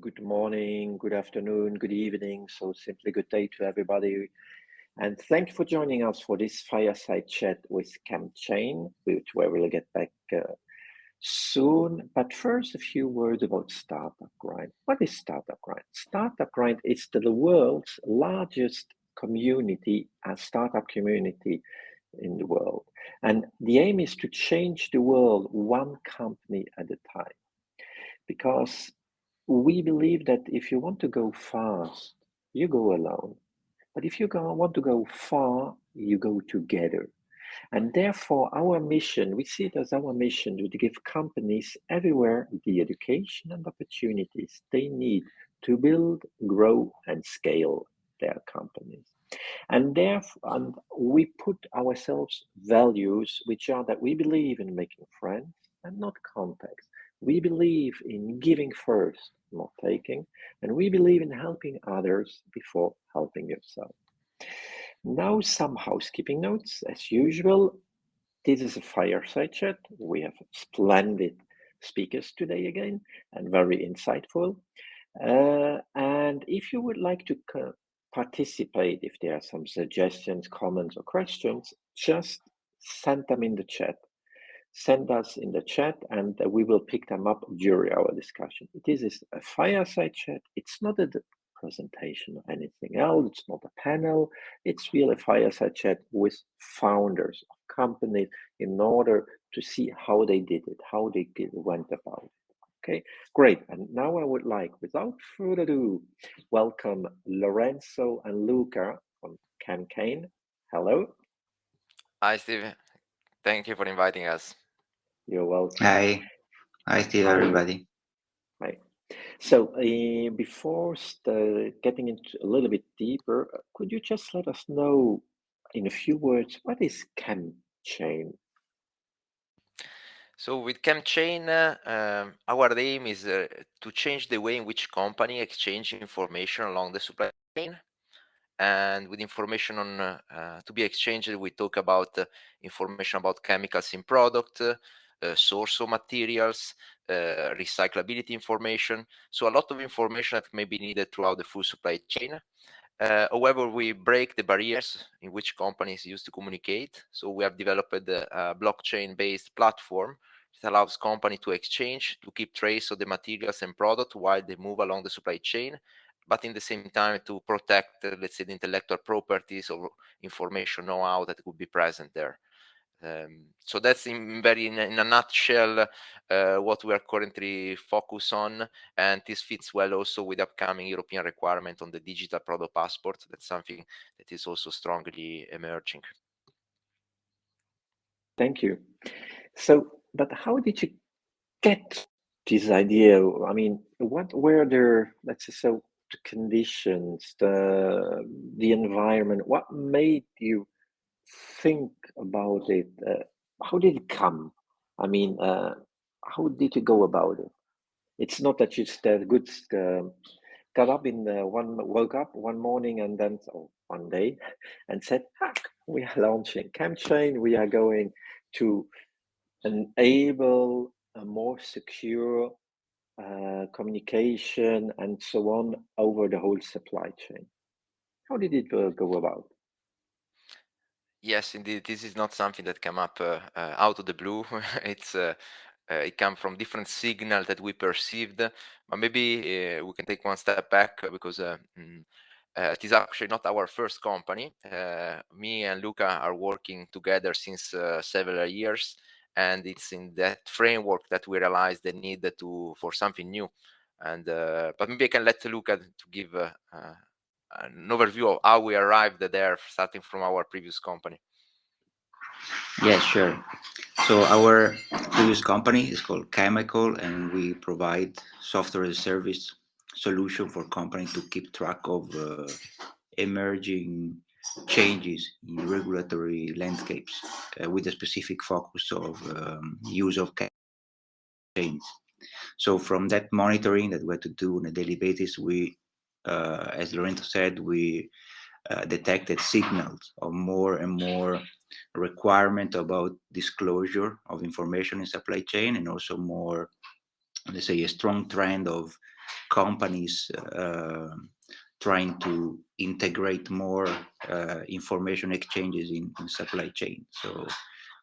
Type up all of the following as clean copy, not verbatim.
good morning, good afternoon, good evening. So simply good day to everybody. And thank you for joining us for this fireside chat with ChemChain, where we'll get back soon. But first, a few words about Startup Grind. What is Startup Grind? Startup Grind is the world's largest community, a startup community in the world. And the aim is to change the world one company at a time. Because we believe that if you want to go fast, you go alone. But if you want to go far, you go together. And therefore, our mission, we see it as our mission to give companies everywhere the education and opportunities they need to build, grow, and scale their companies. And therefore, we put ourselves values, which are that we believe in making friends and not contacts. We believe in giving first, not taking, and we believe in helping others before helping yourself. Now, some housekeeping notes. As usual, this is a fireside chat. We have splendid speakers today again and very insightful. And if you would like to participate, if there are some suggestions, comments, or questions, just send them in the chat. Send us in the chat and we will pick them up during our discussion. This is a fireside chat. It's not a presentation or anything else. It's not a panel. It's really a fireside chat with founders of companies in order to see how they did it, how they went about it. Okay, great. And now I would like, without further ado, welcome Lorenzo and Luca from ChemChain. Hello. Hi, Steve. Thank you for inviting us. You're welcome. Hi, Steve, everybody. Hi. So before getting into a little bit deeper, could you just let us know in a few words, what is ChemChain? So with ChemChain, our aim is to change the way in which company exchange information along the supply chain. And with information on to be exchanged, we talk about information about chemicals in product, source of materials, recyclability information. So a lot of information that may be needed throughout the full supply chain. However, we break the barriers in which companies use to communicate. So we have developed a blockchain-based platform that allows companies to exchange, to keep trace of the materials and product while they move along the supply chain, but in the same time to protect, let's say, the intellectual properties or information know-how that could be present there. So that's in a nutshell what we are currently focused on, and this fits well also with upcoming European requirement on the digital product passport. That's something that is also strongly emerging. Thank you. So, but how did you get this idea? I mean, what were the, let's say, so the conditions, the environment? What made you think about it? How did it come? I mean, how did you go about it? It's not that you got up woke up one morning and then one day and said, we are launching ChemChain. We are going to enable a more secure communication and so on over the whole supply chain. How did it go about? Yes, indeed. This is not something that came up out of the blue. It comes from different signals that we perceived. But maybe we can take one step back because it is actually not our first company. Me and Luca are working together since several years, and it's in that framework that we realized the need for something new. And but maybe I can let Luca to give an overview of how we arrived there, starting from our previous company. Yeah, sure. So our previous company is called Chemical, and we provide software as a service solution for companies to keep track of emerging changes in regulatory landscapes with a specific focus of use of chains. So from that monitoring that we had to do on a daily basis, we, as Lorenzo said, we detected signals of more and more requirement about disclosure of information in supply chain, and also more, let's say, a strong trend of companies trying to integrate more information exchanges in supply chain. So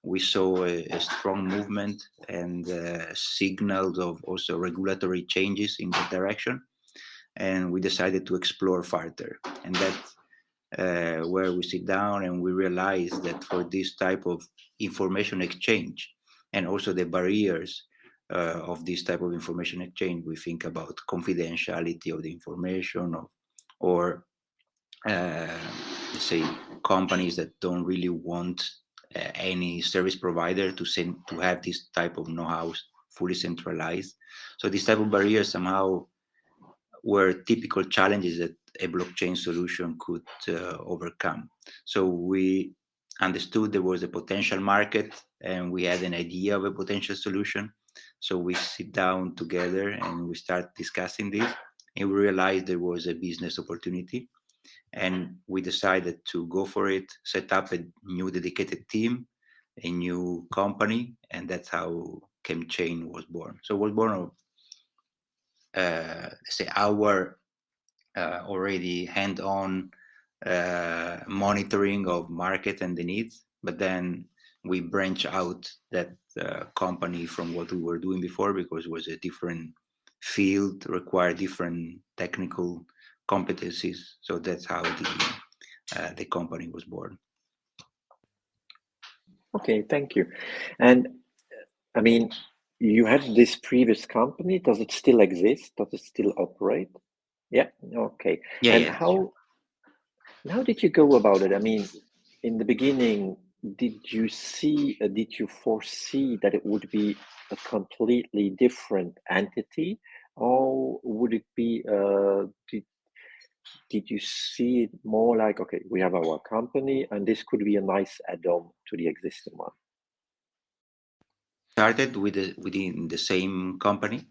we saw a strong movement and signals of also regulatory changes in that direction, and we decided to explore further. And that's where we sit down and we realize that for this type of information exchange and also the barriers of this type of information exchange, we think about confidentiality of the information, or let's say companies that don't really want any service provider to have this type of know-how fully centralized. So this type of barriers somehow were typical challenges that a blockchain solution could overcome. So we understood there was a potential market and we had an idea of a potential solution. So we sit down together and we start discussing this, and we realized there was a business opportunity, and we decided to go for it, set up a new dedicated team, a new company, and that's how ChemChain was born. So it was born of say our already hand-on monitoring of market and the needs, but then we branch out that company from what we were doing before, because it was a different field, required different technical competencies. So that's how the company was born. Okay, thank you. And I mean, you had this previous company. Does it still exist? Does it still operate? Yeah. Okay. Yeah. And Yeah, how did you go about it? I mean, in the beginning, did you foresee that it would be a completely different entity, or would it be? Did you see it more like, okay, we have our company, and this could be a nice add-on to the existing one? started within the same company.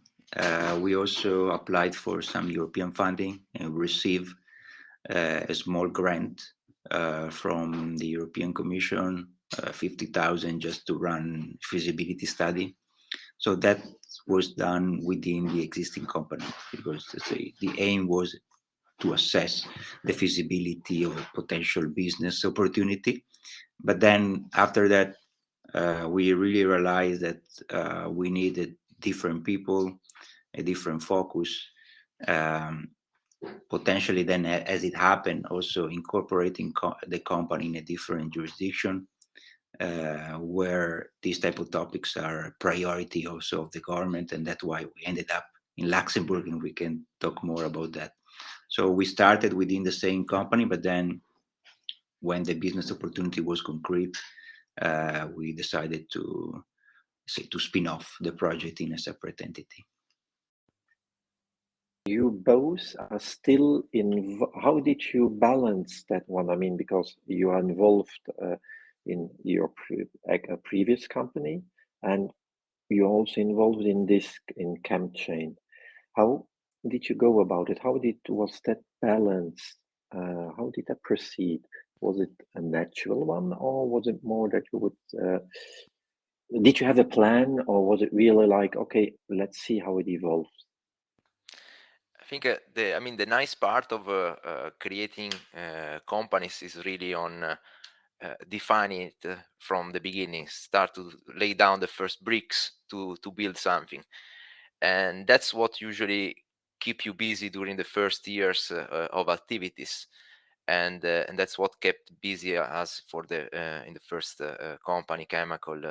We also applied for some European funding and received a small grant from the European Commission, 50,000 just to run feasibility study. So that was done within the existing company, because the aim was to assess the feasibility of a potential business opportunity. But then after that, we really realized that we needed different people, a different focus. Potentially then, as it happened, also incorporating the company in a different jurisdiction, where these type of topics are a priority also of the government, and that's why we ended up in Luxembourg, and we can talk more about that. So we started within the same company, but then when the business opportunity was concrete, we decided to spin off the project in a separate entity. You both are still how did you balance that one? I mean, because you are involved in your previous company, and you're also involved in ChemChain. How did you go about it? Was that balance? How did that proceed? Was it a natural one, or was it more that you would? Did you have a plan, or was it really like, okay, let's see how it evolves? I think the nice part of creating companies is really on defining it from the beginning, start to lay down the first bricks to build something, and that's what usually keep you busy during the first years of activities, and that's what kept busy us for the in the first company, chemical.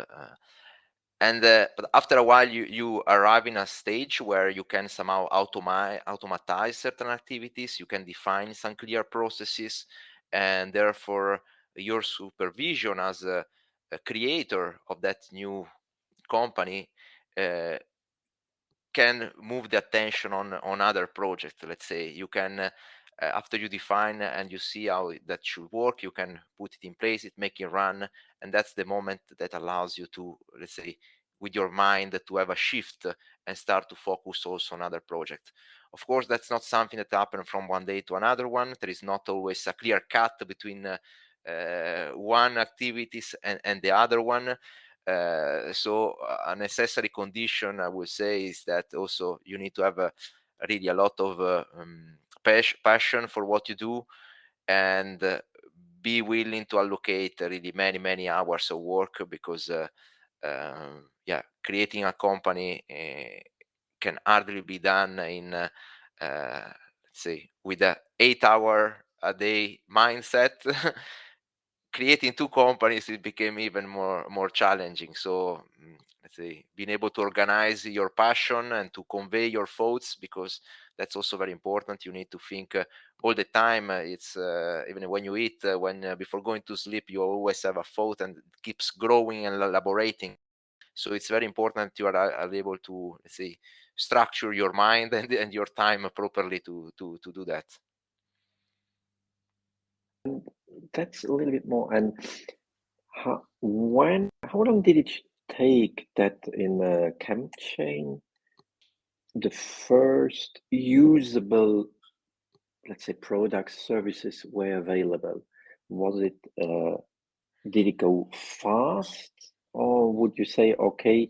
But after a while, you arrive in a stage where you can somehow automatize certain activities. You can define some clear processes, and therefore your supervision as a creator of that new company can move the attention on other projects. Let's say you can after you define and you see how that should work, you can put it in place, make it run, and that's the moment that allows you to, let's say, with your mind, to have a shift and start to focus also on other projects. Of course, that's not something that happens from one day to another one. There is not always a clear cut between one activities and the other one. So a necessary condition, I would say, is that also you need to have really a lot of passion for what you do, and be willing to allocate really many hours of work, because yeah, creating a company can hardly be done in let's say with a 8-hour a day mindset. Creating two companies, it became even more challenging. So let's say being able to organize your passion and to convey your thoughts, because that's also very important. You need to think all the time. It's even when you eat, when before going to sleep, you always have a thought, and it keeps growing and elaborating. So it's very important you are able to, let's say, structure your mind and your time properly to do that. That's a little bit more. And how long did it take that in ChemChain the first usable, let's say, products, services were available? Was it did it go fast, or would you say, okay,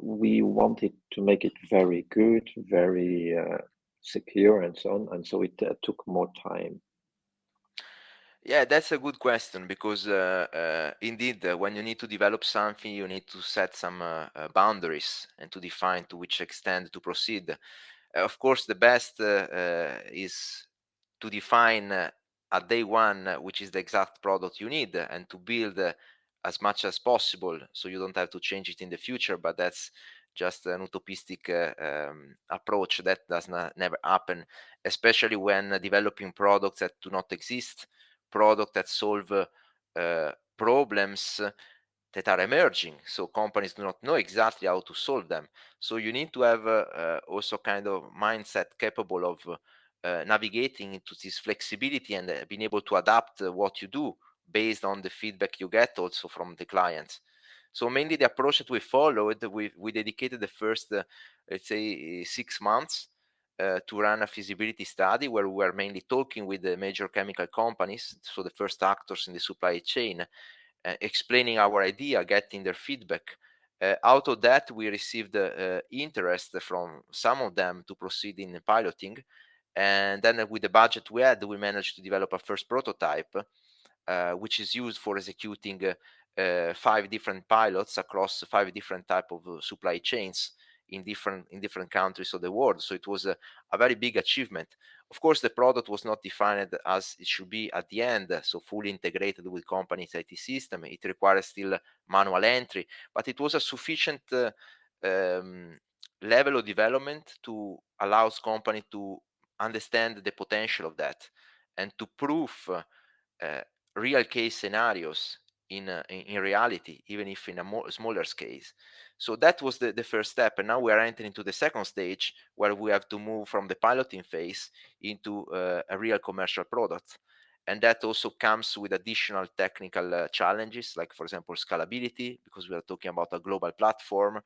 we wanted to make it very good, very secure, and so on, and so it took more time? Yeah, that's a good question, because indeed, when you need to develop something, you need to set some boundaries and to define to which extent to proceed. Of course, the best is to define at day one which is the exact product you need, and to build as much as possible so you don't have to change it in the future. But that's just an utopistic approach that does not never happen, especially when developing products that do not exist, products that solve problems that are emerging, so companies do not know exactly how to solve them. So you need to have also kind of mindset capable of navigating into this flexibility, and being able to adapt what you do based on the feedback you get also from the clients. So mainly the approach that we followed, we dedicated the first let's say 6 months to run a feasibility study, where we were mainly talking with the major chemical companies, so the first actors in the supply chain, explaining our idea, getting their feedback. Out of that, we received interest from some of them to proceed in piloting. And then with the budget we had, we managed to develop a first prototype, which is used for executing 5 different pilots across 5 different type of supply chains in different countries of the world. So it was a very big achievement. Of course, the product was not defined as it should be at the end, so fully integrated with company's IT system. It requires still manual entry, but it was a sufficient um, level of development to allows company to understand the potential of that, and to prove uh, real case scenarios in reality, even if in a smaller scale. So that was the first step, and now we are entering into the second stage, where we have to move from the piloting phase into a real commercial product. And that also comes with additional technical challenges, like for example scalability, because we are talking about a global platform,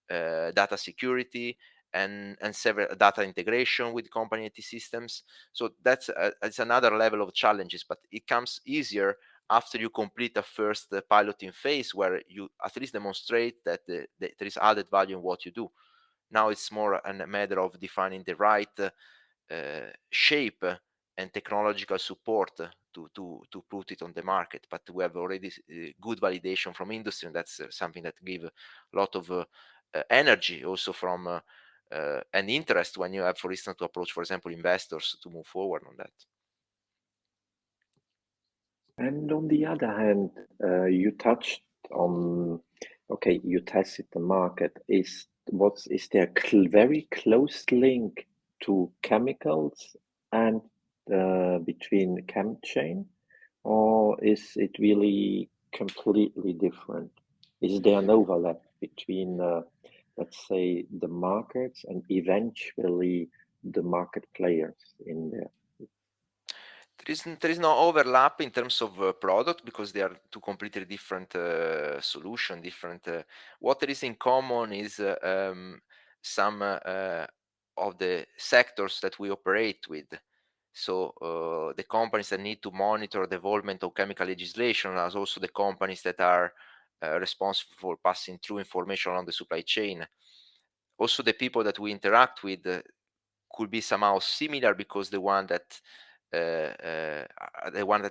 data security, and several data integration with company IT systems. So it's another level of challenges, but it comes easier after you complete a first piloting phase, where you at least demonstrate that there is added value in what you do. Now it's more a matter of defining the right shape and technological support to put it on the market. But we have already good validation from industry, and that's something that give a lot of energy also from and interest when you have, for instance, to approach, for example, investors to move forward on that. And on the other hand, you touched on, okay, you tested the market. Is there a very close link to chemicals and between ChemChain, or is it really completely different? Is there an overlap between, let's say, the markets and eventually the market players in there? There is no overlap in terms of product, because they are two completely different solution. Different. What there is in common is some of the sectors that we operate with. So the companies that need to monitor the development of chemical legislation, as also the companies that are responsible for passing through information on the supply chain. Also, the people that we interact with could be somehow similar, because the one that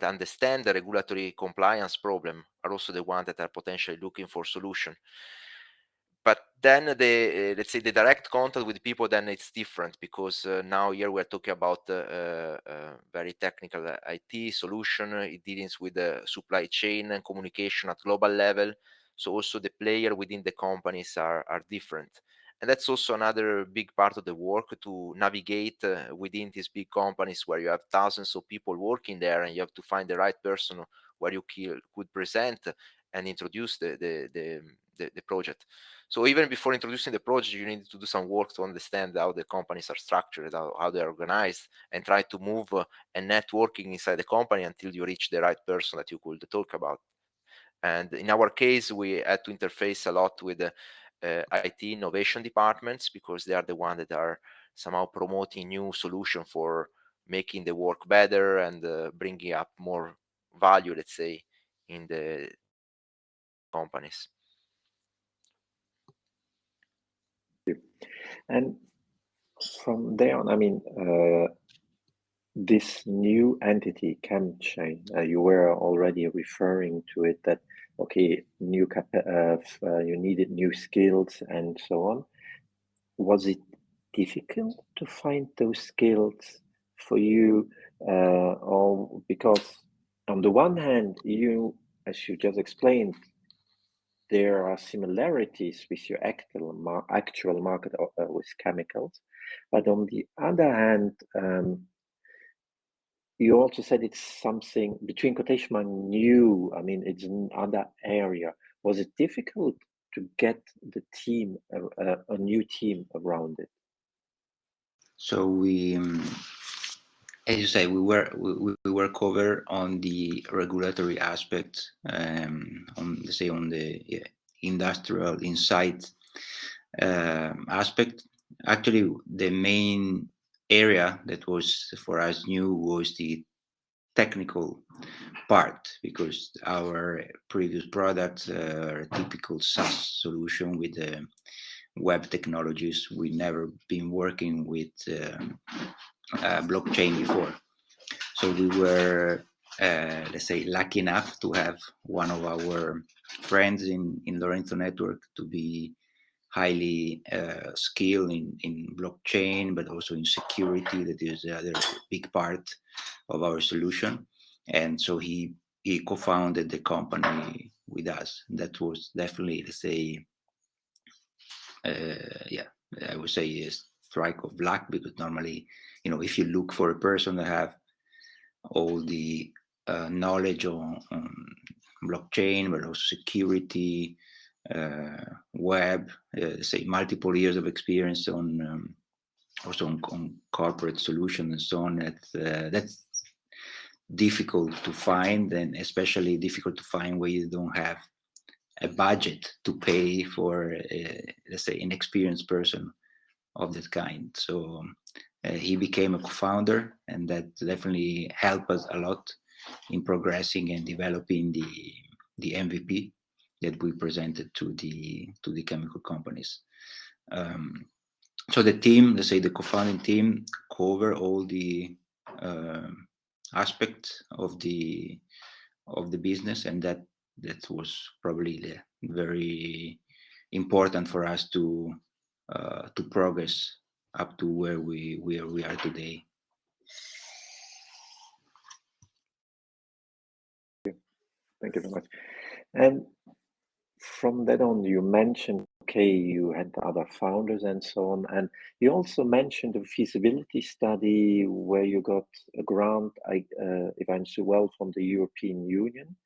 understand the regulatory compliance problem are also the ones that are potentially looking for solution. But then the let's say the direct contact with people, then it's different, because now here we're talking about very technical IT solution. It deals with the supply chain and communication at global level. So also the player within the companies are different. And that's also another big part of the work, to navigate within these big companies where you have thousands of people working there, and you have to find the right person where you could present and introduce the project. So even before introducing the project, you need to do some work to understand how the companies are structured, how they're organized, and try to move and networking inside the company until you reach the right person that you could talk about. And in our case, we had to interface a lot with the IT innovation departments, because they are the ones that are somehow promoting new solution for making the work better and bringing up more value, let's say, in the companies. And from there on, I mean, this new entity, ChemChain, you were already referring to it, that okay, you needed new skills and so on. Was it difficult to find those skills for you, or because on the one hand, you, as you just explained, there are similarities with your actual market with chemicals, but on the other hand, you also said it's something between quotation mark new. I mean, it's another area. Was it difficult to get the team, a new team around it? So we, as you say, we were covered on the regulatory aspect, on let's say on the industrial insight aspect. Actually, the main area that was for us new was the technical part, because our previous products are a typical SaaS solution with web technologies. We never been working with blockchain before, so we were let's say lucky enough to have one of our friends in Lorenzo network to be highly skilled in blockchain, but also in security. That is the other big part of our solution. And so he co-founded the company with us. That was definitely, let's say, I would say a strike of luck, because normally, if you look for a person that have all the knowledge on blockchain, but also security, web, say multiple years of experience on also on corporate solutions and so on, that's difficult to find, and especially difficult to find where you don't have a budget to pay for let's say an experienced person of that kind. So he became a co-founder, and that definitely helped us a lot in progressing and developing the MVP that we presented to the chemical companies. So the team, let's say the co-founding team, cover all the aspects of the business, and that was probably very important for us to progress up to where we are today. Thank you very much. And from that on, you mentioned, okay, you had other founders and so on, and you also mentioned a feasibility study where you got a grant, if I'm so well, from the European Union.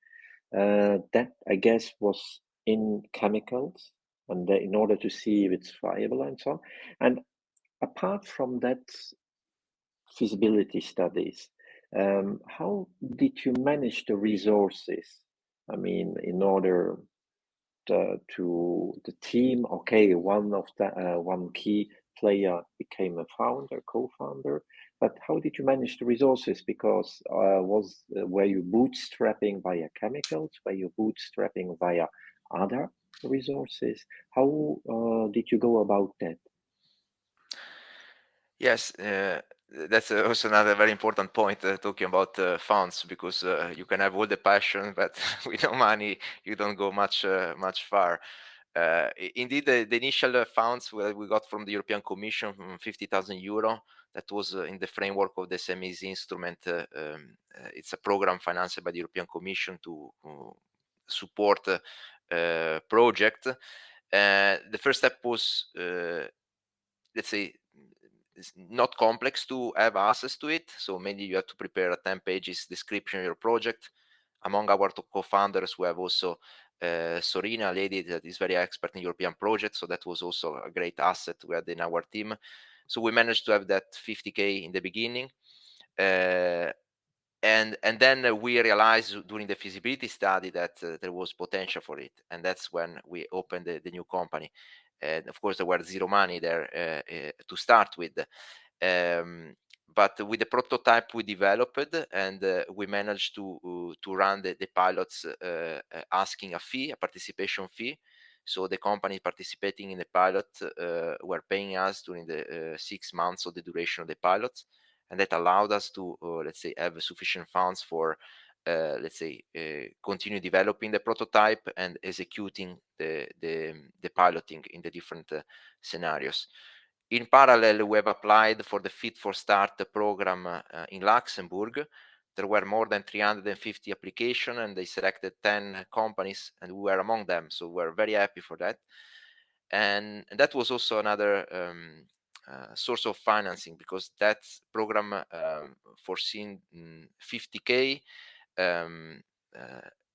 That, I guess, was in chemicals, and in order to see if it's viable and so on. And apart from that feasibility studies, how did you manage the resources? I mean, in order to the team, okay, one key player became a co-founder, but how did you manage the resources? Because were you bootstrapping via chemicals? Were you bootstrapping via other resources? How did you go about that? Yes, that's also another very important point, talking about funds, because you can have all the passion, but with no money, you don't go much far. Indeed, the initial funds we got from the European Commission, 50,000 euro. That was in the framework of the SMEs instrument. It's a program financed by the European Commission to support project. The first step was, let's say, it's not complex to have access to it. So maybe you have to prepare a 10 pages description of your project. Among our co-founders, we have also Sorina, a lady that is very expert in European projects. So that was also a great asset we had in our team. So we managed to have that 50K in the beginning. And then we realized during the feasibility study that there was potential for it. And that's when we opened the new company. And of course, there were zero money there to start with. But with the prototype we developed, and we managed to run the pilots, asking a fee, a participation fee. So the company participating in the pilot were paying us during the 6 months of the duration of the pilots, and that allowed us to, let's say, have sufficient funds for, let's say, continue developing the prototype and executing the piloting in the different scenarios. In parallel, we have applied for the Fit for Start program in Luxembourg. There were more than 350 applications, and they selected 10 companies, and we were among them. So we're very happy for that. And that was also another source of financing, because that program foreseen 50K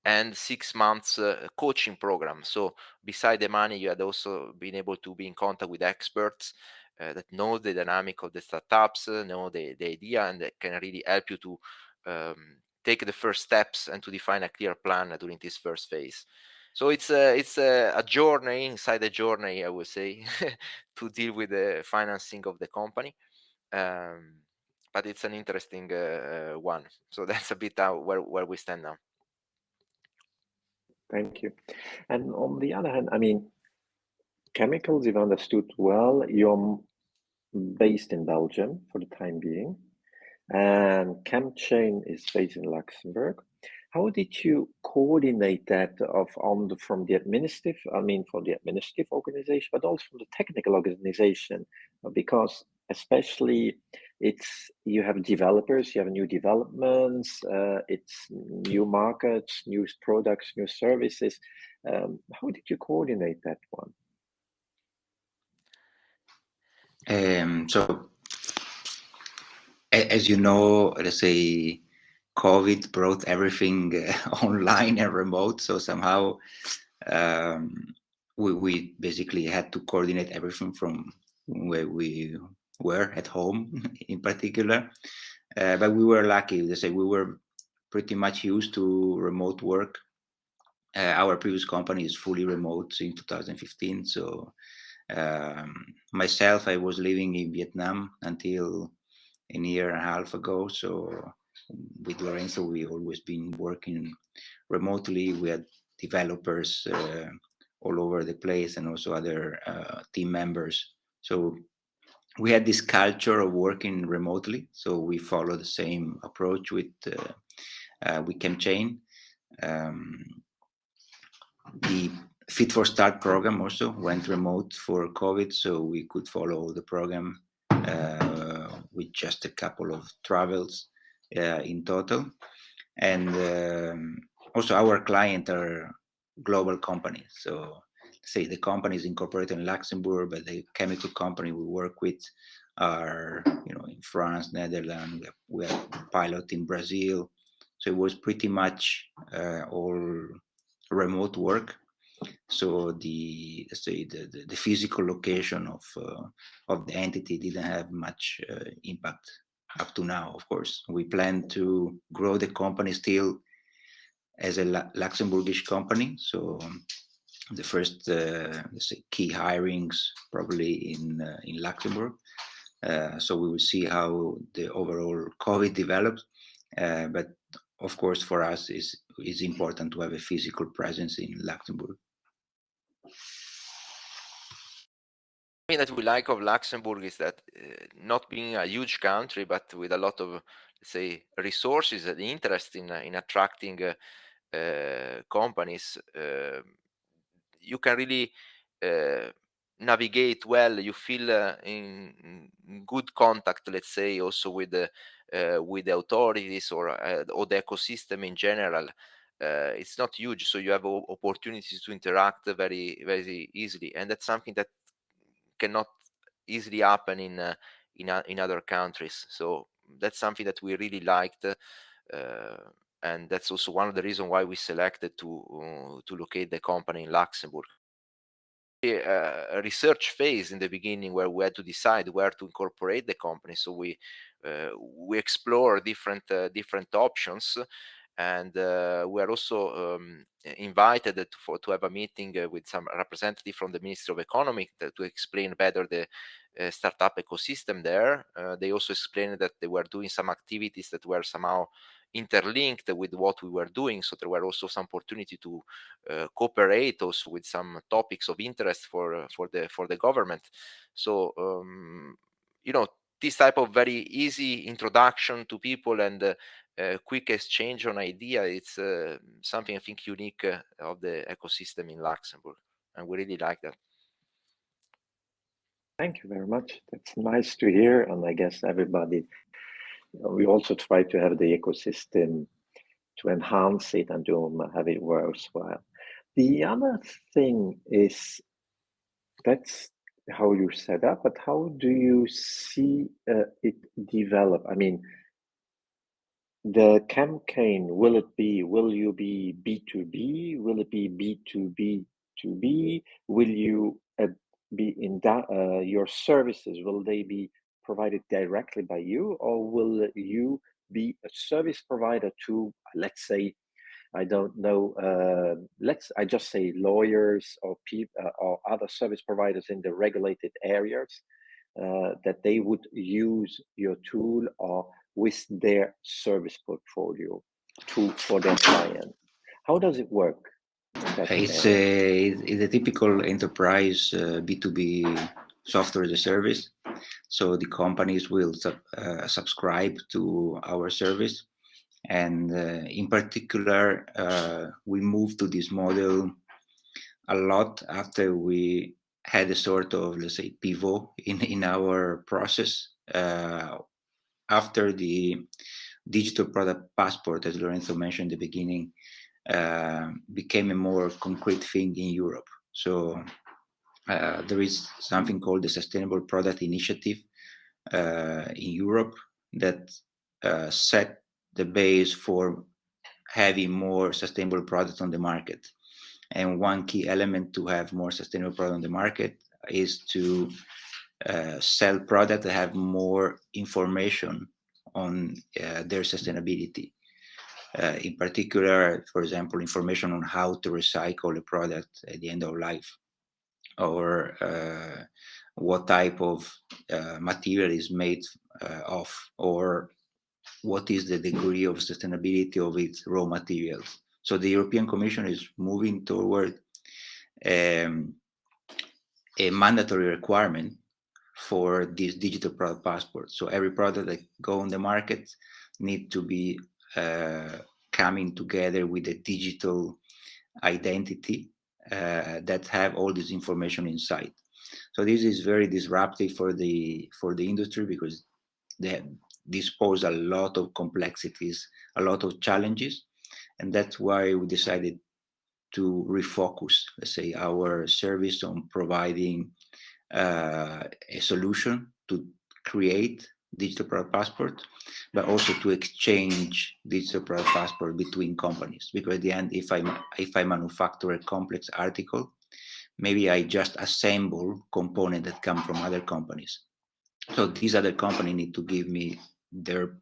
and 6 months coaching program. So beside the money, you had also been able to be in contact with experts that know the dynamic of the startups, know the idea, and that can really help you to take the first steps and to define a clear plan during this first phase. So it's a journey inside a journey, I would say, to deal with the financing of the company. But it's an interesting one. So that's a bit where we stand now. Thank you. And on the other hand, I mean, chemicals, if understood well, you're based in Belgium for the time being, and ChemChain is based in Luxembourg. How did you coordinate that from the administrative, for the administrative organization, but also from the technical organization? Because especially you have developers, you have new developments, it's new markets, new products, new services. How did you coordinate that one? So, as you know, let's say COVID brought everything online and remote. So somehow we basically had to coordinate everything from where we were at home, in particular. But we were lucky. Let's say we were pretty much used to remote work. Our previous company is fully remote in 2015. So myself, I was living in Vietnam until a year and a half ago. So with Lorenzo, we always been working remotely. We had developers all over the place, and also other team members. So we had this culture of working remotely. So we follow the same approach with ChemChain. The Fit for Start program also went remote for COVID, so we could follow the program with just a couple of travels in total. And also our clients are global companies. So say the company is incorporated in Luxembourg, but the chemical company we work with are, in France, Netherlands. We have pilot in Brazil. So it was pretty much all remote work. So the physical location of the entity didn't have much impact up to now. Of course, we plan to grow the company still as a Luxembourgish company. So the first key hirings probably in Luxembourg. So we will see how the overall COVID develops. But of course, for us, it's important to have a physical presence in Luxembourg. thing that we like of Luxembourg is that not being a huge country, but with a lot of, let's say, resources and interest in attracting companies, you can really navigate well. You feel in good contact, let's say, also with the authorities or the ecosystem in general. It's not huge, so you have opportunities to interact very, very easily, and that's something that cannot easily happen in other countries. So that's something that we really liked, and that's also one of the reasons why we selected to locate the company in Luxembourg. A research phase in the beginning where we had to decide where to incorporate the company. So we explore different options, and we are also invited to have a meeting with some representative from the Ministry of Economy to explain better the startup ecosystem there. They also explained that they were doing some activities that were somehow interlinked with what we were doing, so there were also some opportunity to cooperate also with some topics of interest for the government. So this type of very easy introduction to people and quick exchange on idea, it's something I think unique of the ecosystem in Luxembourg, and we really like that. Thank you very much. That's nice to hear, and I guess everybody, we also try to have the ecosystem to enhance it and to have it work as well. The other thing is, that's how you set up, but how do you see it develop? I mean, the ChemChain, will you be B2B? Will it be B2B2B? Will you be in that, your services, will they be provided directly by you, or will you be a service provider to, let's say, I don't know, I just say lawyers or people or other service providers in the regulated areas, that they would use your tool or with their service portfolio for their client? How does it work? It's a typical enterprise B2B software as a service. So the companies will subscribe to our service. And in particular, we moved to this model a lot after we had a sort of, let's say, pivot in our process. After the digital product passport, as Lorenzo mentioned in the beginning, became a more concrete thing in Europe. So there is something called the Sustainable Product Initiative in Europe that set the base for having more sustainable products on the market. And one key element to have more sustainable product on the market is to sell products that have more information on their sustainability. In particular, for example, information on how to recycle a product at the end of life, or what type of material is made of, or what is the degree of sustainability of its raw materials. So the European Commission is moving toward a mandatory requirement for this digital product passport. So every product that go on the market need to be coming together with a digital identity that have all this information inside. So this is very disruptive for the industry, because they dispose a lot of complexities, a lot of challenges, and that's why we decided to refocus, let's say, our service on providing a solution to create digital product passport, but also to exchange digital product passport between companies. Because at the end, if I manufacture a complex article, maybe I just assemble components that come from other companies. So these other companies need to give me their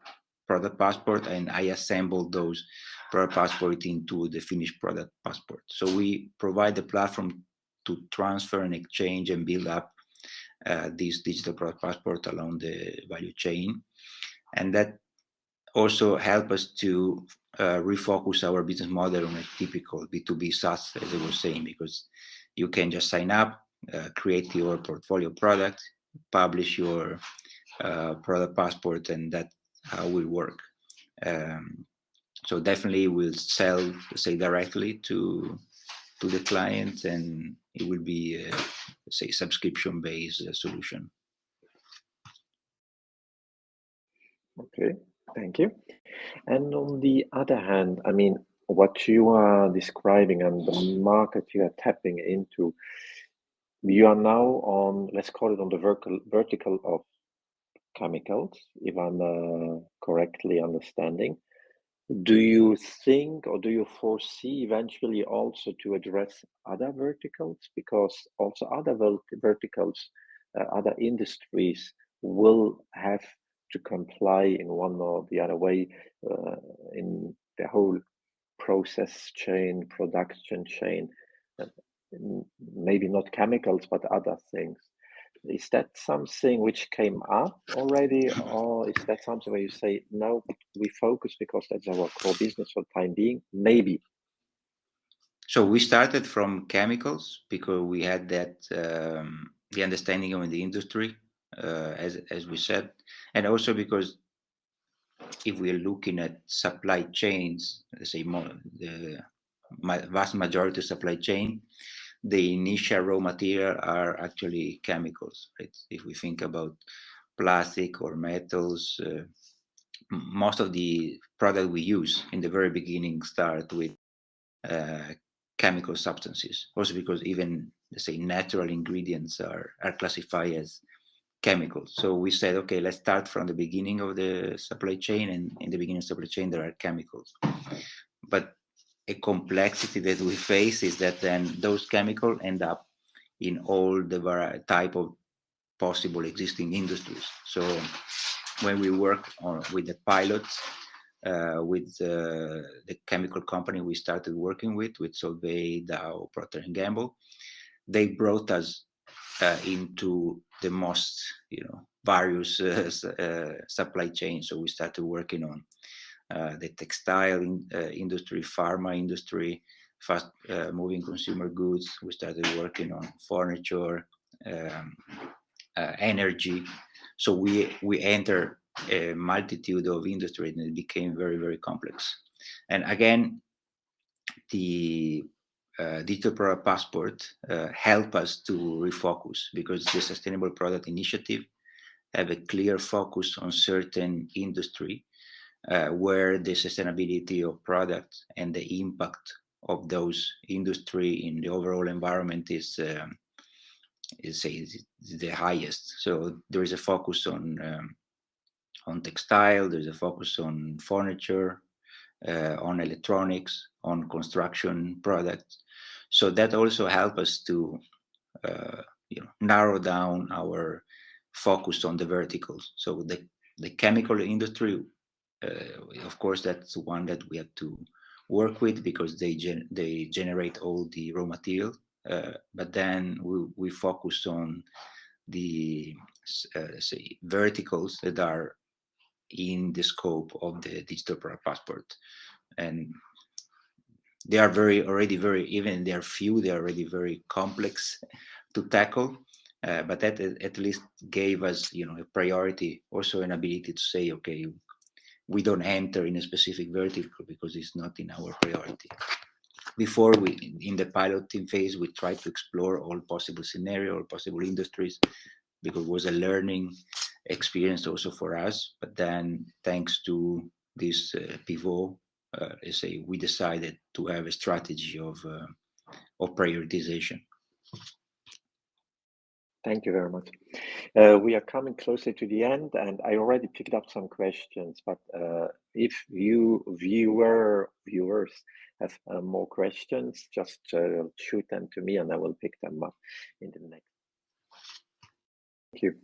product passport, and I assemble those product passport into the finished product passport. So we provide the platform to transfer and exchange and build up this digital product passport along the value chain. And that also help us to refocus our business model on a typical B2B SaaS, as I was saying, because you can just sign up, create your portfolio product, publish your product passport, and that's how we work. So definitely we'll sell, say, directly to the client, and it will be a, say, subscription-based solution. Okay, thank you. And on the other hand, I mean, what you are describing and the market you are tapping into, you are now on, let's call it on the vertical of chemicals, if I'm correctly understanding. Do you think, or do you foresee eventually also to address other verticals? Because also other verticals, other industries will have to comply in one or the other way in the whole process chain, production chain, uh, maybe not chemicals, but other things. Is that something which came up already, or is that something where you say, no, we focus because that's our core business for the time being? Maybe. So we started from chemicals because we had that the understanding of the industry, as we said, and also because if we are looking at supply chains, let's say the vast majority of supply chain, the initial raw material are actually chemicals, right? If we think about plastic or metals, most of the product we use in the very beginning start with chemical substances. Also because even, let's say, natural ingredients are classified as chemicals. So we said, okay, let's start from the beginning of the supply chain, and in the beginning of the supply chain there are chemicals. But a complexity that we face is that then those chemicals end up in all the type of possible existing industries. So when we work with the pilots, with the chemical company we started working with Solvay, Dow, Procter & Gamble, they brought us into the most, various supply chains. So we started working on the textile industry, pharma industry, fast moving consumer goods. We started working on furniture, energy. So we enter a multitude of industries, and it became very, very complex. And again, the digital product passport help us to refocus, because the sustainable product initiative have a clear focus on certain industry where the sustainability of products and the impact of those industry in the overall environment is the highest. So there is a focus on textile, there's a focus on furniture, on electronics, on construction products. So that also help us to narrow down our focus on the verticals. So the chemical industry, of course, that's one that we have to work with because they generate all the raw material. But then we focus on the say verticals that are in the scope of the digital product passport, and they are already very, even they are few, they are already very complex to tackle. But that at least gave us, a priority, also an ability to say, okay, we don't enter in a specific vertical because it's not in our priority. Before in the piloting phase, we tried to explore all possible scenarios, all possible industries, because it was a learning experience also for us. But then thanks to this pivot, let's say, we decided to have a strategy of prioritization. Thank you very much. We are coming closer to the end, and I already picked up some questions, but if viewers have more questions, just shoot them to me and I will pick them up in the next. Thank you.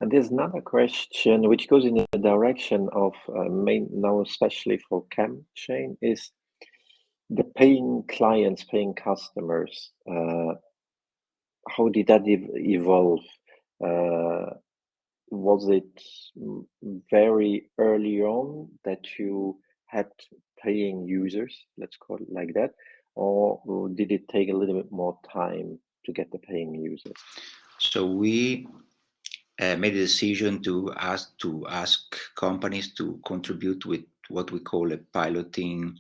And there's another question which goes in the direction of now, especially for ChemChain, is the paying clients, paying customers. How did that evolve? Was it very early on that you had paying users, let's call it like that, or did it take a little bit more time to get the paying users? So we made a decision to ask companies to contribute with what we call a piloting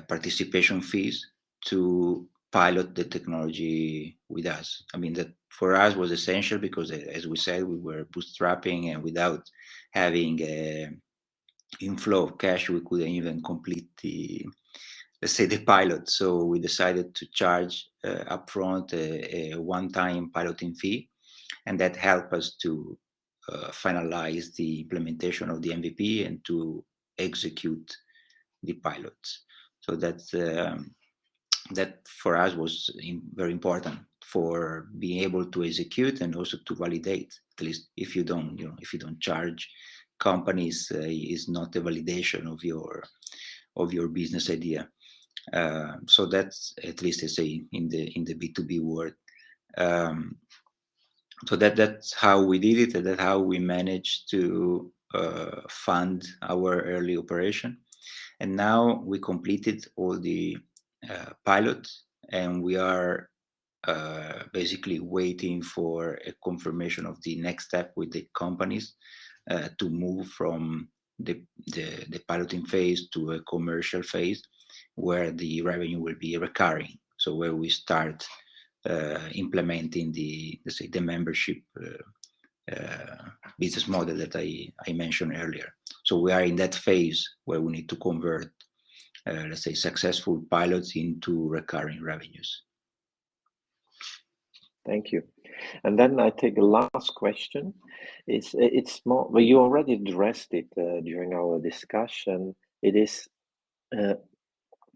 participation fees to pilot the technology with us. I mean, that for us was essential because, as we said, we were bootstrapping, and without having a inflow of cash, we couldn't even complete the, let's say, the pilot. So we decided to charge upfront a one-time piloting fee, and that helped us to finalize the implementation of the MVP and to execute the pilots. So that for us was very important for being able to execute and also to validate. At least if you don't charge companies, is not a validation of your business idea. So that's, at least I say, in the B2B world. So that's how we did it, and that's how we managed to fund our early operation. And now we completed all the pilots, and we are basically waiting for a confirmation of the next step with the companies to move from the piloting phase to a commercial phase where the revenue will be recurring. So where we start implementing the, let's say, the membership business model that I mentioned earlier. So we are in that phase where we need to convert, let's say, successful pilots into recurring revenues. Thank you. And then I take the last question. It's more, well, you already addressed it during our discussion. It is,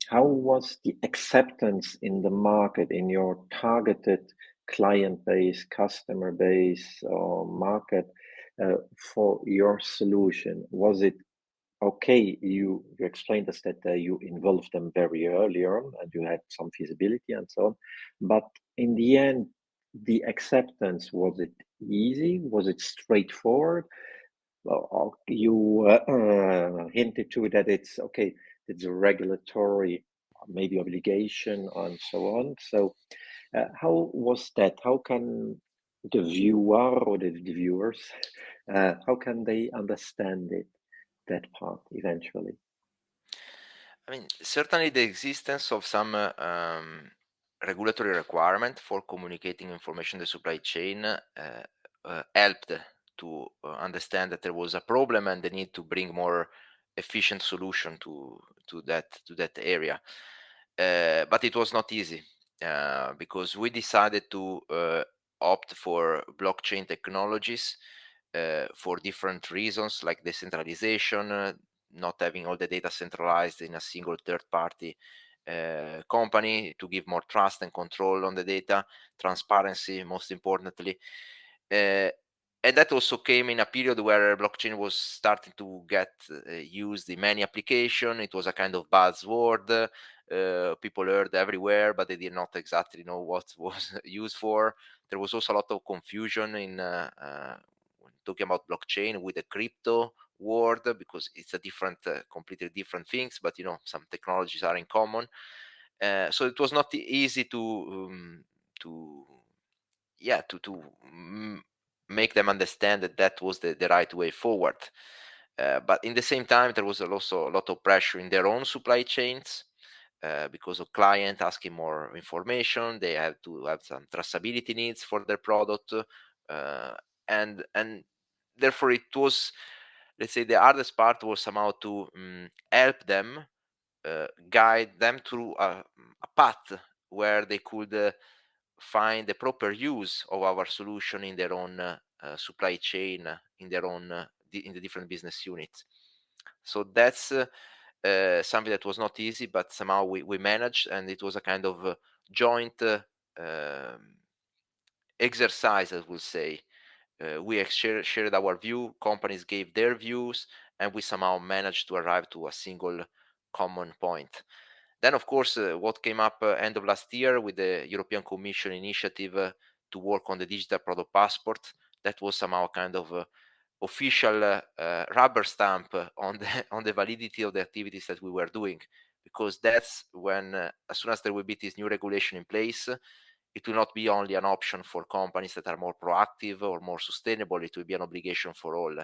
how was the acceptance in the market, in your targeted client base, customer base, or market for your solution? Was it okay? You explained us that you involved them very early on and you had some feasibility and so on. But in the end, the acceptance, was it easy? Was it straightforward? Or you hinted to that it's okay, it's a regulatory maybe obligation and so on. So how was that? How can the viewer or the viewers, how can they understand it, that part eventually? I mean, certainly the existence of some regulatory requirement for communicating information in the supply chain helped to understand that there was a problem and the need to bring more efficient solution to that area. But it was not easy because we decided to opt for blockchain technologies for different reasons, like decentralization, not having all the data centralized in a single third-party company to give more trust and control on the data, transparency, most importantly. And that also came in a period where blockchain was starting to get used in many applications. It was a kind of buzzword. People heard everywhere, but they did not exactly know what was used for. There was also a lot of confusion in talking about blockchain with the crypto world, because it's a different, completely different things, but some technologies are in common. So it was not easy to make them understand that was the right way forward. But in the same time, there was also a lot of pressure in their own supply chains because of client asking more information. They have to have some traceability needs for their product, and therefore it was, let's say, the hardest part was somehow to help them, guide them through a path where they could find the proper use of our solution in their own supply chain, in their own in the different business units. So that's something that was not easy, but somehow we managed, and it was a kind of joint exercise, I would say. We shared our view, companies gave their views, and we somehow managed to arrive to a single common point. Then, of course, what came up end of last year with the European Commission initiative to work on the digital product passport, that was somehow kind of official rubber stamp on the validity of the activities that we were doing, because that's when, as soon as there will be this new regulation in place, it will not be only an option for companies that are more proactive or more sustainable, it will be an obligation for all.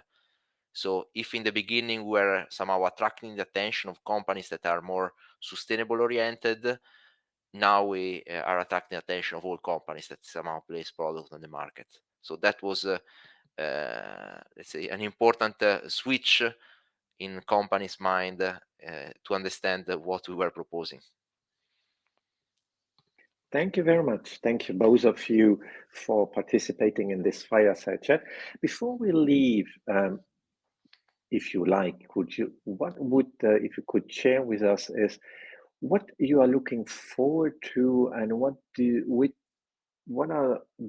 So if in the beginning we're somehow attracting the attention of companies that are more sustainable oriented, now we are attracting the attention of all companies that somehow place product on the market. So that was, let's say, an important switch in companies' mind to understand what we were proposing. Thank you very much. Thank you, both of you, for participating in this fireside chat. Before we leave, if you like, if you could share with us is what you are looking forward to, and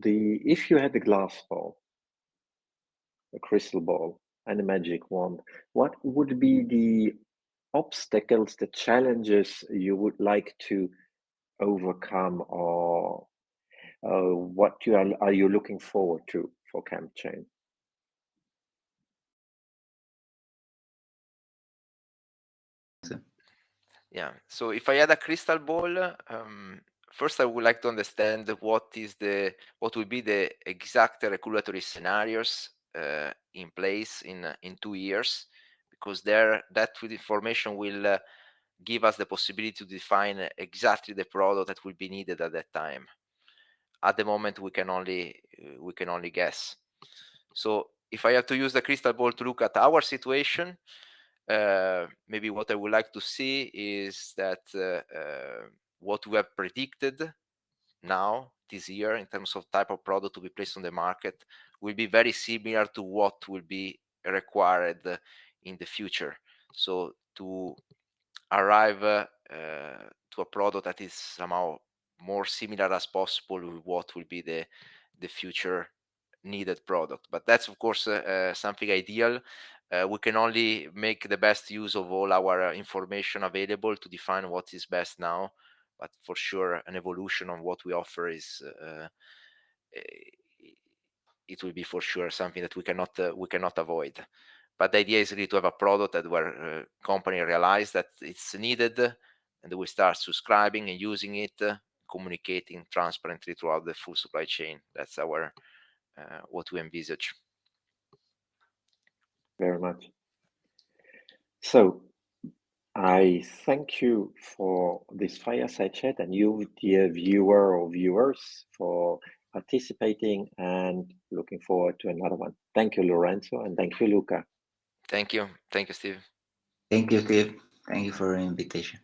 if you had a glass ball, a crystal ball, and a magic wand, what would be the obstacles, the challenges you would like to overcome, or what are you looking forward to for ChemChain? Yeah. So if I had a crystal ball, first I would like to understand what will be the exact regulatory scenarios in place in 2 years, because that information will give us the possibility to define exactly the product that will be needed at that time. At the moment, we can only guess. So if I have to use the crystal ball to look at our situation, maybe what I would like to see is that what we have predicted now this year in terms of type of product to be placed on the market will be very similar to what will be required in the future. So to arrive to a product that is somehow more similar as possible with what will be the future needed product. But that's of course something ideal. We can only make the best use of all our information available to define what is best now, but for sure an evolution on what we offer is it will be for sure something that we cannot avoid. But the idea is really to have a product that where company realize that it's needed, and we start subscribing and using it, communicating transparently throughout the full supply chain. That's our what we envisage. Very much. So I thank you for this fireside chat, and you, dear viewer or viewers, for participating, and looking forward to another one. Thank you, Lorenzo, and thank you, Luca. Thank you. Thank you, Steve. Thank you, Steve. Thank you for the invitation.